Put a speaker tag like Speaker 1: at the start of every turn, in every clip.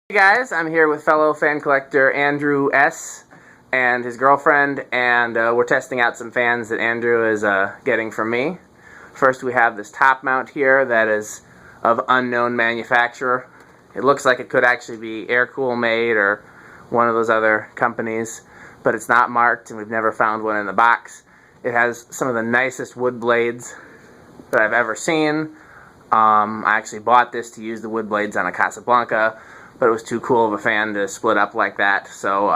Speaker 1: Hey guys, I'm here with fellow fan collector Andrew S. and his girlfriend, and we're testing out some fans that Andrew is getting from me. First, we have this top mount here that is of unknown manufacturer. It looks like it could actually be Aircool made or one of those other companies, but it's not marked and we've never found one in the box. It has some of the nicest wood blades that I've ever seen. I actually bought this to use the wood blades on a Casablanca, but it was too cool of a fan to split up like that, so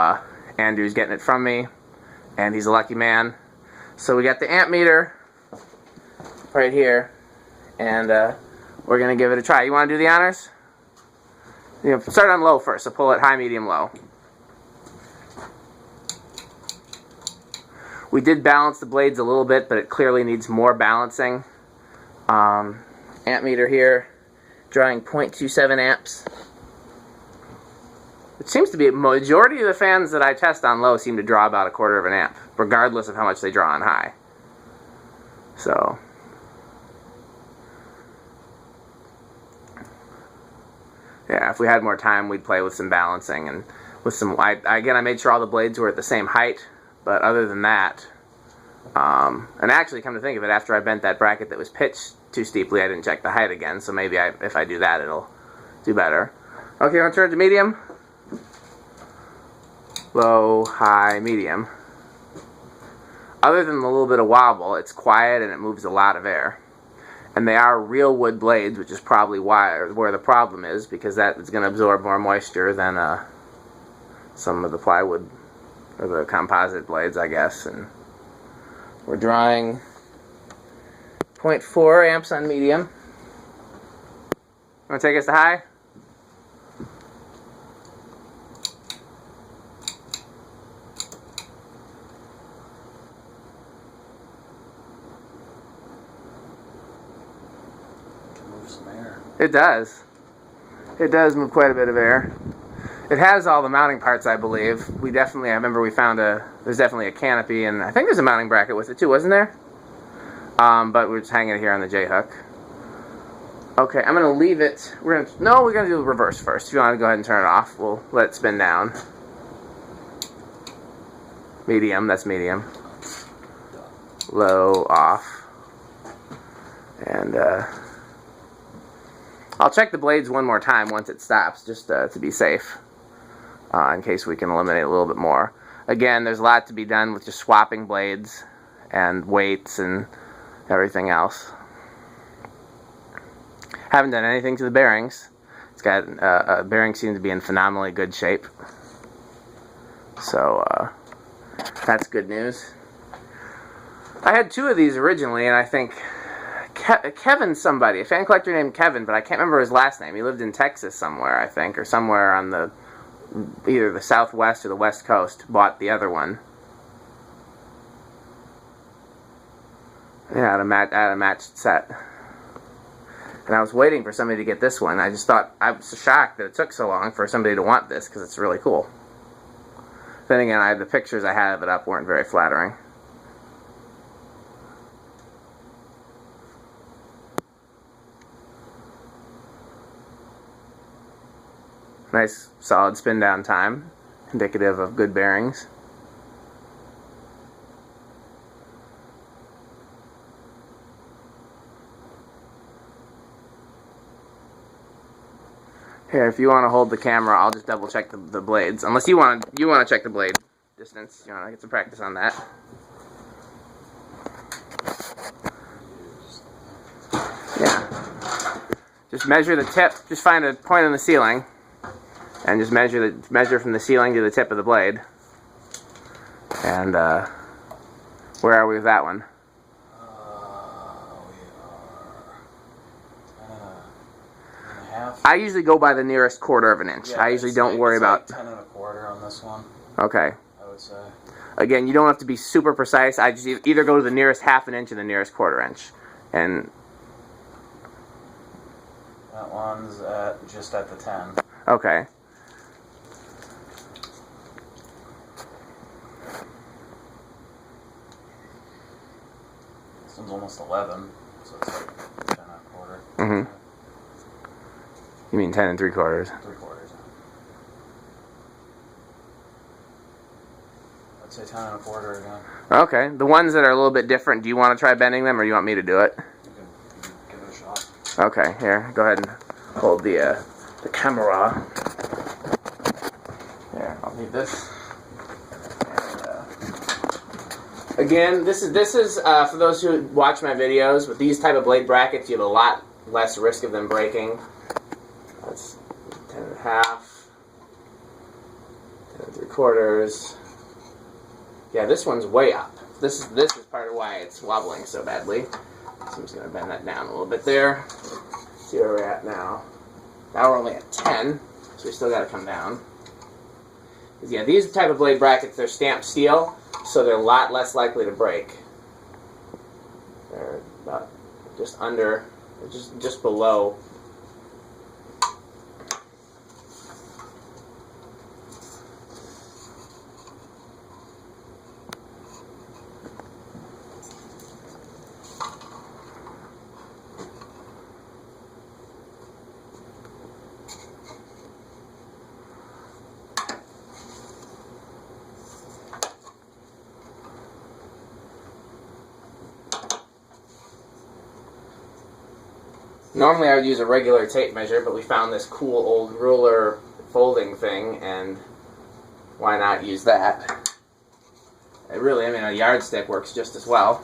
Speaker 1: Andrew's getting it from me, and he's a lucky man. So we got the amp meter right here, and we're going to give it a try. You want to do the honors? You know, start on low first, so pull it high, medium, low. We did balance the blades a little bit, but it clearly needs more balancing. Amp meter here, drawing 0.27 amps. It seems to be a majority of the fans that I test on low seem to draw about 1/4 of an amp, regardless of how much they draw on high. So, yeah, if we had more time, we'd play with some balancing and with some. Again, I made sure all the blades were at the same height, but other than that, and actually, come to think of it, after I bent that bracket that was pitched too steeply, I didn't check the height again. So maybe if I do that, it'll do better. Okay, I'm gonna turn it to medium. Low, high, medium. Other than the little bit of wobble, it's quiet and it moves a lot of air. And they are real wood blades, which is probably where the problem is, because that is going to absorb more moisture than some of the plywood or the composite blades, I guess. And we're drawing 0.4 amps on medium. Want to take us to high?
Speaker 2: Some air.
Speaker 1: It does. It does move quite a bit of air. It has all the mounting parts, I believe. I remember we found there's definitely a canopy, and I think there's a mounting bracket with it too, wasn't there? But we're just hanging it here on the J-hook. Okay, I'm going to leave it. We're going to do the reverse first. If you want to go ahead and turn it off, we'll let it spin down. Medium, that's medium. Low, off. And, I'll check the blades one more time once it stops, just to be safe, in case we can eliminate a little bit more. Again, there's a lot to be done with just swapping blades and weights and everything else. Haven't done anything to the bearings. It's got bearings seem to be in phenomenally good shape, so that's good news. I had 2 of these originally, and I think Kevin somebody, a fan collector named Kevin, but I can't remember his last name. He lived in Texas somewhere, I think, or somewhere on either the southwest or the west coast, bought the other one. Yeah, at a matched set. And I was waiting for somebody to get this one. I just thought, I was shocked that it took so long for somebody to want this, because it's really cool. Then again, the pictures I had of it up weren't very flattering. Nice solid spin down time, indicative of good bearings. Here, if you want to hold the camera, I'll just double check the blades. Unless you want to check the blade distance. You want to get some practice on that. Yeah. Just measure the tip. Just find a point on the ceiling. And just measure from the ceiling to the tip of the blade. And where are we with that one?
Speaker 2: We are 10.5.
Speaker 1: I usually go by the nearest 1/4 of an inch.
Speaker 2: Yeah,
Speaker 1: I usually don't worry about
Speaker 2: 10.25 on this one.
Speaker 1: Okay.
Speaker 2: I would say.
Speaker 1: Again, you don't have to be super precise. I just either go to the nearest 1/2 inch or the nearest 1/4 inch. And
Speaker 2: that one's just at the 10.
Speaker 1: Okay.
Speaker 2: This one's almost 11, so it's like 10.25.
Speaker 1: You mean 10 3/4?
Speaker 2: 3/4. Say 10 and a quarter again.
Speaker 1: Okay. The ones that are a little bit different, do you want to try bending them, or do you want me to do it?
Speaker 2: You can give it a shot.
Speaker 1: Okay. Here, go ahead and hold the camera. Here, I'll need this. Again, this is for those who watch my videos. With these type of blade brackets, you have a lot less risk of them breaking. That's 10 and a half, 10 and 3/4. Yeah, this one's way up. This is part of why it's wobbling so badly. So I'm just gonna bend that down a little bit there. See where we're at now. Now we're only at 10, so we still got to come down. Yeah, these type of blade brackets, they're stamped steel, so they're a lot less likely to break. They're about just under, just below. Normally I would use a regular tape measure, but we found this cool old ruler folding thing, and why not use that? A yardstick works just as well.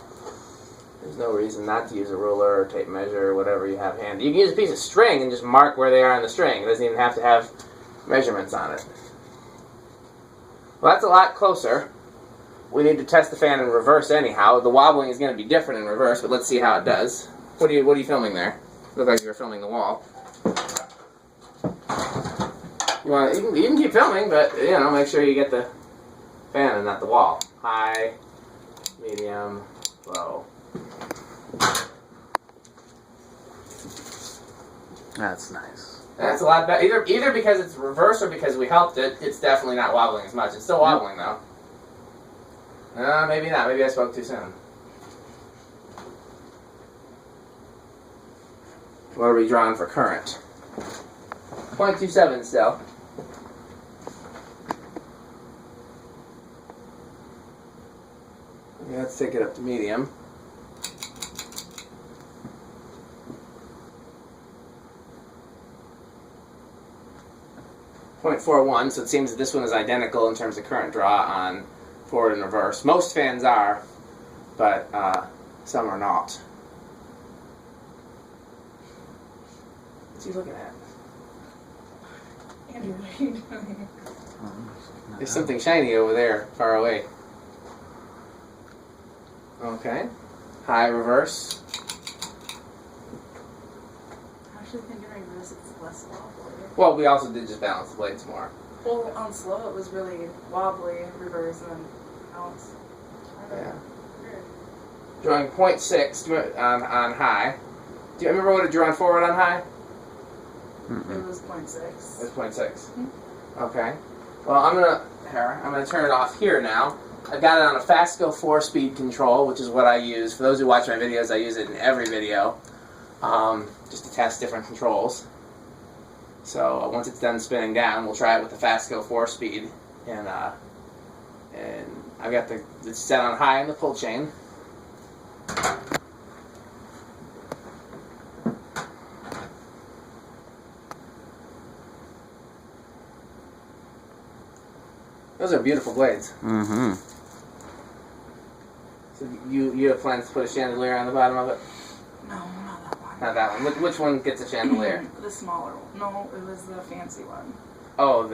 Speaker 1: There's no reason not to use a ruler or tape measure or whatever you have handy. You can use a piece of string and just mark where they are on the string. It doesn't even have to have measurements on it. Well, that's a lot closer. We need to test the fan in reverse anyhow. The wobbling is going to be different in reverse, but let's see how it does. What are you filming there? Looked like you were filming the wall. You can keep filming, but make sure you get the fan and not the wall. High, medium, low.
Speaker 3: That's nice.
Speaker 1: That's a lot better. Either because it's reverse or because we helped it. It's definitely not wobbling as much. It's still wobbling though. Maybe not. Maybe I spoke too soon. What are we drawing for current? 0.27 still. Yeah, let's take it up to medium. .41, so it seems that this one is identical in terms of current draw on forward and reverse. Most fans are, but some are not. What's he looking at?
Speaker 4: Andrew, what are you doing?
Speaker 1: There's something shiny over there, far away. Okay. High reverse.
Speaker 4: I actually think in reverse it's less wobbly.
Speaker 1: Well, we also did just balance the blades more.
Speaker 4: Well, on slow it was really wobbly, reverse, and then bounce.
Speaker 1: Yeah.
Speaker 4: Weird.
Speaker 1: Drawing 0.6 on high. Do you remember what it drew on forward on high?
Speaker 4: It was 0.6.
Speaker 1: It was 0.6. Okay. Well, I'm gonna turn it off here now. I've got it on a Fastco 4-speed control, which is what I use. For those who watch my videos, I use it in every video, just to test different controls. So once it's done spinning down, we'll try it with the Fastco 4-speed, and I've got it's set on high in the pull chain. Those are beautiful blades.
Speaker 3: Mm-hmm.
Speaker 1: So you have plans to put a chandelier on the bottom of it?
Speaker 4: No, not that one.
Speaker 1: Not that one. Which one gets a chandelier?
Speaker 4: The smaller one. No, it was the fancy one.
Speaker 1: Oh,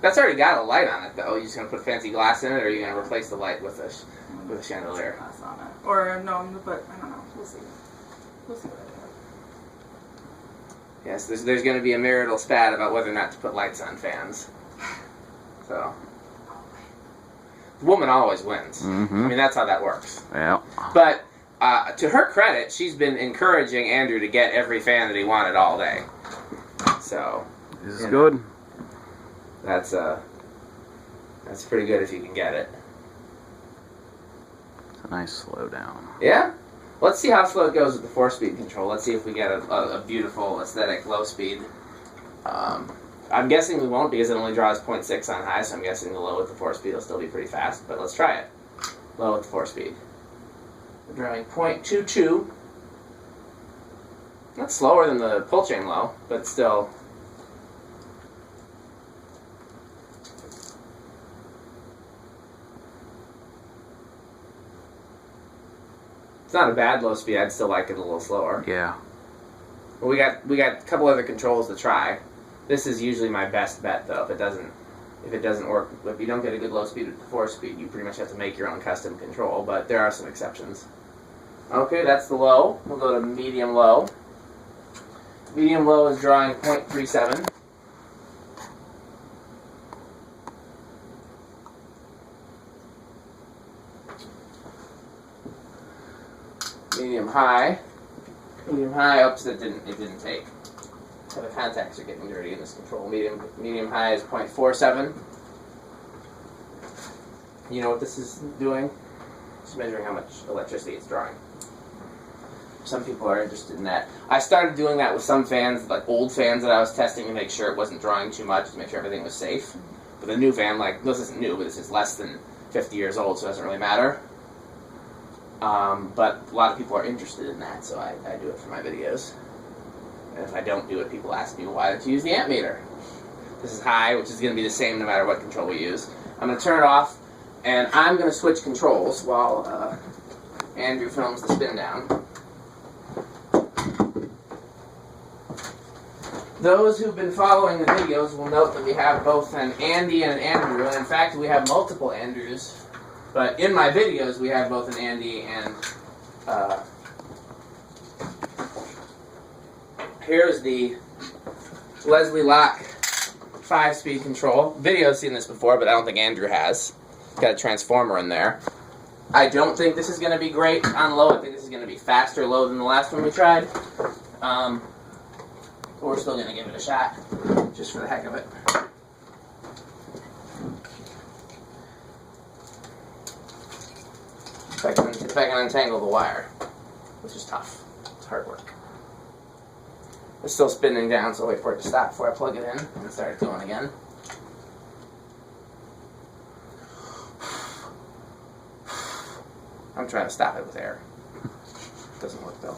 Speaker 1: that's already got a light on it though. You just gonna put fancy glass in it, or are you gonna replace the light with a chandelier?
Speaker 4: Glass on it. Or no, but I don't know. We'll see. We'll see what I do.
Speaker 1: Yes, there's going to be a marital spat about whether or not to put lights on fans. So, the woman always wins.
Speaker 3: Mm-hmm.
Speaker 1: I mean, that's how that works.
Speaker 3: Yeah.
Speaker 1: But to her credit, she's been encouraging Andrew to get every fan that he wanted all day. So,
Speaker 3: This is good.
Speaker 1: That's pretty good if you can get it.
Speaker 3: It's a nice slow down.
Speaker 1: Yeah? Let's see how slow it goes with the 4-speed control. Let's see if we get a beautiful aesthetic low speed. I'm guessing we won't because it only draws 0.6 on high, so I'm guessing the low with the 4-speed will still be pretty fast, but let's try it. Low with the 4-speed. We're drawing 0.22. That's slower than the pull chain low, but still. It's not a bad low speed. I'd still like it a little slower.
Speaker 3: Yeah.
Speaker 1: But we got a couple other controls to try. This is usually my best bet, though. If it doesn't work, if you don't get a good low speed with the 4-speed, you pretty much have to make your own custom control. But there are some exceptions. Okay, that's the low. We'll go to medium low. Medium low is drawing 0.37. Medium high. Medium high, oops, it didn't take. So the contacts are getting dirty in this control. Medium high is 0.47. You know what this is doing? It's measuring how much electricity it's drawing. Some people are interested in that. I started doing that with some fans, like old fans that I was testing to make sure it wasn't drawing too much, to make sure everything was safe. But the new fan, like, this isn't new, but this is less than 50 years old, so it doesn't really matter. But a lot of people are interested in that, so I do it for my videos. And if I don't do it, people ask me, why don't you use the amp meter? This is high, which is going to be the same no matter what control we use. I'm going to turn it off, and I'm going to switch controls while Andrew films the spin down. Those who've been following the videos will note that we have both an Andy and an Andrew, and in fact we have multiple Andrews. But in my videos, we have both an Andy and here's the Leslie Locke 5-speed control. Video's seen this before, but I don't think Andrew has. It's got a transformer in there. I don't think this is going to be great on low. I think this is going to be faster low than the last one we tried. But we're still going to give it a shot, just for the heck of it. If I can untangle the wire, which is tough. It's hard work. It's still spinning down, so I'll wait for it to stop before I plug it in and start it going again. I'm trying to stop it with air. Doesn't work though.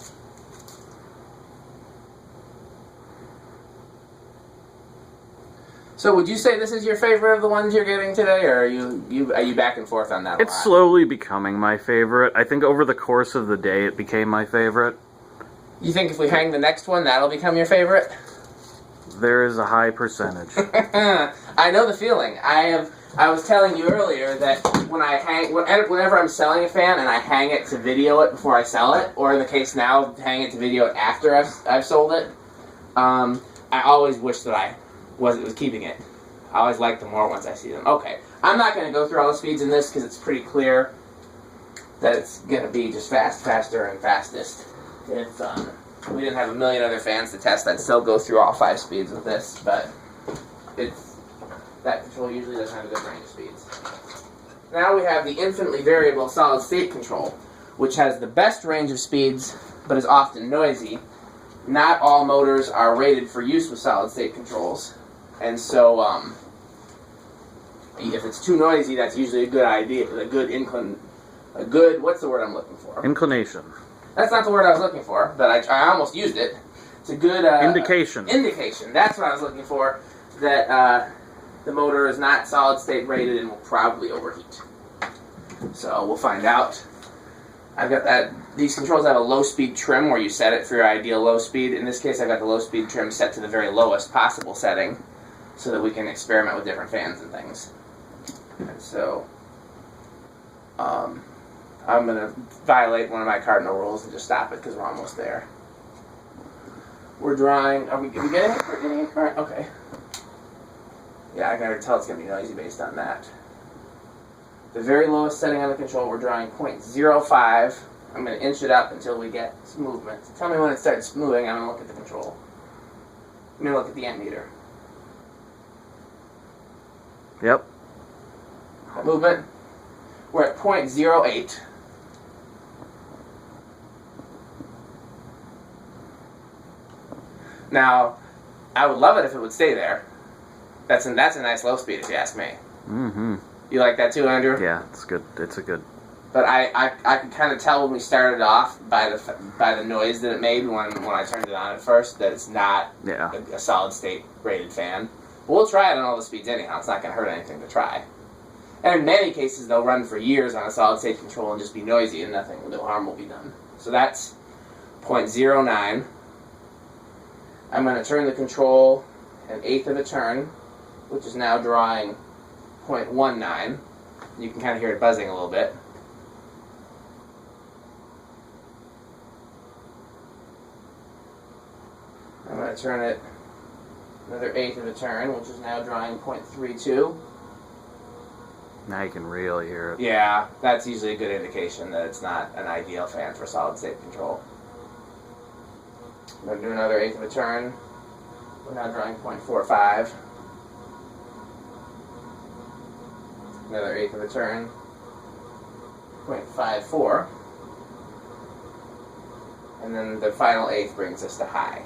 Speaker 1: So would you say this is your favorite of the ones you're getting today, or are you back and forth on that a
Speaker 3: It's
Speaker 1: lot?
Speaker 3: slowly becoming my favorite. I think over the course of the day it became my favorite.
Speaker 1: You think if we hang the next one, that'll become your favorite?
Speaker 3: There is a high percentage.
Speaker 1: I know the feeling. I was telling you earlier that when I whenever I'm selling a fan and I hang it to video it before I sell it, or in the case now, hang it to video it after I've sold it, I always wish that I was keeping it. I always like them more once I see them. Okay, I'm not going to go through all the speeds in this because it's pretty clear that it's going to be just faster, and fastest. If we didn't have a million other fans to test, I'd still go through all 5 speeds with this, but that control usually doesn't have a good range of speeds. Now we have the infinitely variable solid state control, which has the best range of speeds, but is often noisy. Not all motors are rated for use with solid state controls. And so, if it's too noisy, that's usually a good idea, what's the word I'm looking for?
Speaker 3: Inclination.
Speaker 1: That's not the word I was looking for, but I almost used it. It's a good...
Speaker 3: Indication.
Speaker 1: Indication, that's what I was looking for, that the motor is not solid state rated and will probably overheat. So, we'll find out. I've got these controls have a low speed trim where you set it for your ideal low speed. In this case, I've got the low speed trim set to the very lowest possible setting so that we can experiment with different fans and things. And so, I'm going to violate one of my cardinal rules and just stop it because we're almost there. We're drawing, are we getting it? We're getting it correct? Okay. Yeah, I can already tell it's going to be noisy based on that. The very lowest setting on the control, we're drawing 0.05. I'm going to inch it up until we get some movement. Tell me when it starts moving, I'm going to look at the control. I'm going to look at the amp meter.
Speaker 3: Yep.
Speaker 1: Movement. We're at 0.08. Now, I would love it if it would stay there, That's a nice low speed, if you ask me.
Speaker 3: Mm-hmm.
Speaker 1: You like that too, Andrew?
Speaker 3: Yeah, it's good. It's a good.
Speaker 1: But I could kind of tell when we started off by the noise that it made when I turned it on at first that it's not a solid state rated fan. But we'll try it on all the speeds anyhow. It's not going to hurt anything to try. And in many cases, they'll run for years on a solid state control and just be noisy and no harm will be done. So that's 0.09. I'm going to turn the control an eighth of a turn, which is now drawing 0.19. You can kind of hear it buzzing a little bit. I'm going to turn it another eighth of a turn, which is now drawing 0.32.
Speaker 3: Now you can really hear it.
Speaker 1: Yeah, that's usually a good indication that it's not an ideal fan for solid state control. I'm going to do another eighth of a turn. We're now drawing 0.45. Another eighth of a turn. 0.54. And then the final eighth brings us to high.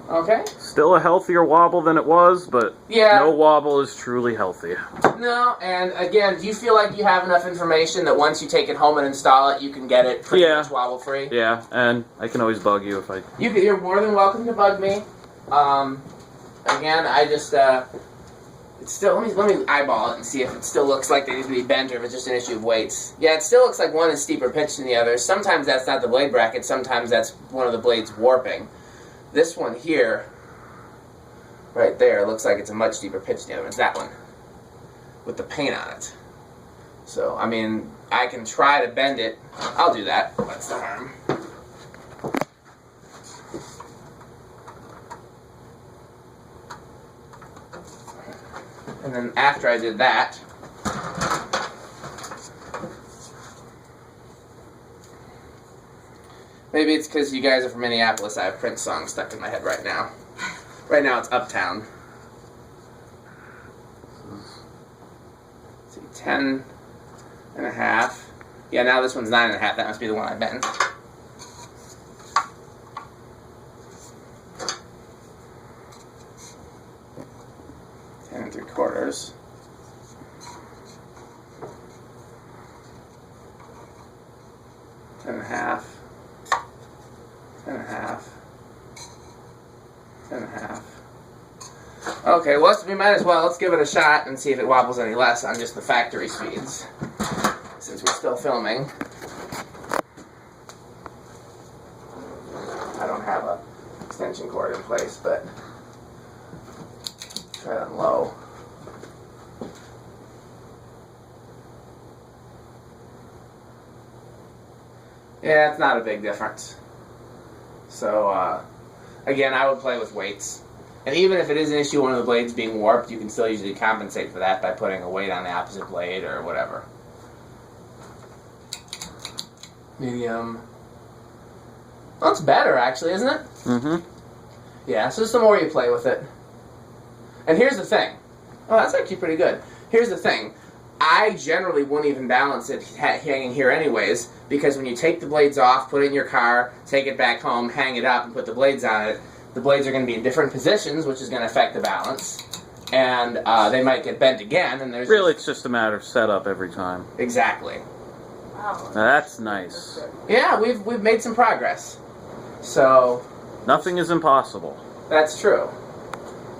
Speaker 1: Okay.
Speaker 3: Still a healthier wobble than it was, but
Speaker 1: yeah,
Speaker 3: no wobble is truly healthy.
Speaker 1: No, and again, do you feel like you have enough information that once you take it home and install it, you can get it pretty much wobble free?
Speaker 3: Yeah, and I can always bug you if I...
Speaker 1: You're more than welcome to bug me. Again, I just it's still let me eyeball it and see if it still looks like they need to be bent or if it's just an issue of weights. Yeah, it still looks like one is steeper pitched than the other. Sometimes that's not the blade bracket. Sometimes that's one of the blades warping. This one here, right there, looks like it's a much deeper pitch than the other one. It's that one, with the paint on it. So, I mean, I can try to bend it. I'll do that. That's the harm. And then after I did that, maybe it's because you guys are from Minneapolis, I have Prince songs stuck in my head right now. Right now it's Uptown. Let's see, 10 and a half. Yeah, now this one's 9 and a half. That must be the one I bent. And 3/4. 10 and a half. 10 and a half. 10 and a half. Okay, well, we might as well. Let's give it a shot and see if it wobbles any less on just the factory speeds, since we're still filming. I don't have a extension cord in place, but try it on low. Yeah, it's not a big difference. So, again, I would play with weights. And even if it is an issue one of the blades being warped, you can still usually compensate for that by putting a weight on the opposite blade or whatever. Medium. Well, it's better, actually, isn't it?
Speaker 3: Mm-hmm.
Speaker 1: Yeah, so just the more you play with it. And here's the thing. Oh, that's actually pretty good. Here's the thing. I generally wouldn't even balance it hanging here anyways, because when you take the blades off, put it in your car, take it back home, hang it up, and put the blades on it, the blades are going to be in different positions, which is going to affect the balance. And they might get bent again, and there's...
Speaker 3: Really, it's just a matter of setup every time.
Speaker 1: Exactly.
Speaker 4: Wow.
Speaker 3: Now, that's nice.
Speaker 1: Yeah, we've made some progress. So...
Speaker 3: Nothing is impossible.
Speaker 1: That's true.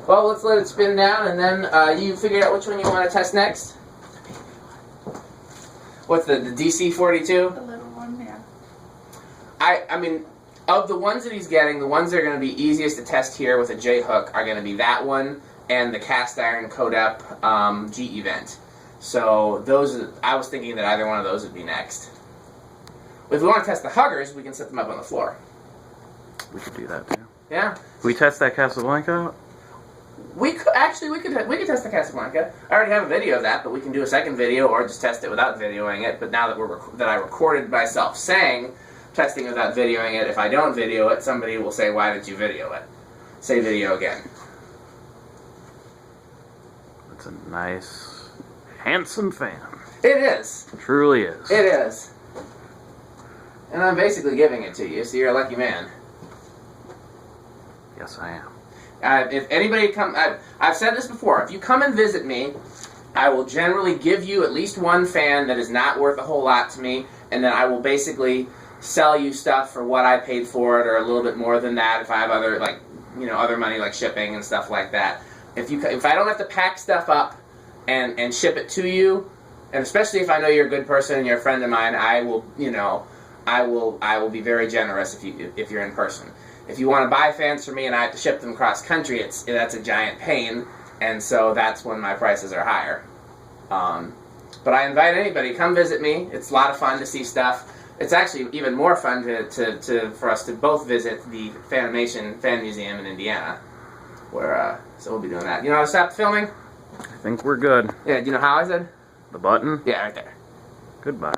Speaker 1: Well, let's let it spin down, and then you figure out which one you want to test next. What's the DC-42?
Speaker 4: The little one, yeah.
Speaker 1: I mean, of the ones that he's getting, the ones that are going to be easiest to test here with a J-hook are going to be that one and the cast iron Codep G event. So those, I was thinking that either one of those would be next. If we want to test the huggers, we can set them up on the floor.
Speaker 3: We could do that, too.
Speaker 1: Yeah.
Speaker 3: Can we test that Casablanca out?
Speaker 1: We could test the Casablanca. I already have a video of that, but we can do a second video or just test it without videoing it. But now that I recorded myself saying testing without videoing it, if I don't video it, somebody will say, "Why did you video it?" Say video again.
Speaker 3: It's a nice, handsome fan.
Speaker 1: It is.
Speaker 3: It truly is.
Speaker 1: It is. And I'm basically giving it to you, so you're a lucky man.
Speaker 3: Yes, I am.
Speaker 1: If anybody I've said this before. If you come and visit me, I will generally give you at least one fan that is not worth a whole lot to me, and then I will basically sell you stuff for what I paid for it, or a little bit more than that if I have other other money like shipping and stuff like that. If I don't have to pack stuff up and ship it to you, and especially if I know you're a good person and you're a friend of mine, I will be very generous if you're in person. If you want to buy fans for me and I have to ship them cross country, that's a giant pain, and so that's when my prices are higher. But I invite anybody, come visit me. It's a lot of fun to see stuff. It's actually even more fun for us to both visit the Fanimation Fan Museum in Indiana, where so we'll be doing that. You know how to stop filming?
Speaker 3: I think we're good.
Speaker 1: Yeah. Do you know how I said?
Speaker 3: The button?
Speaker 1: Yeah, right there.
Speaker 3: Goodbye.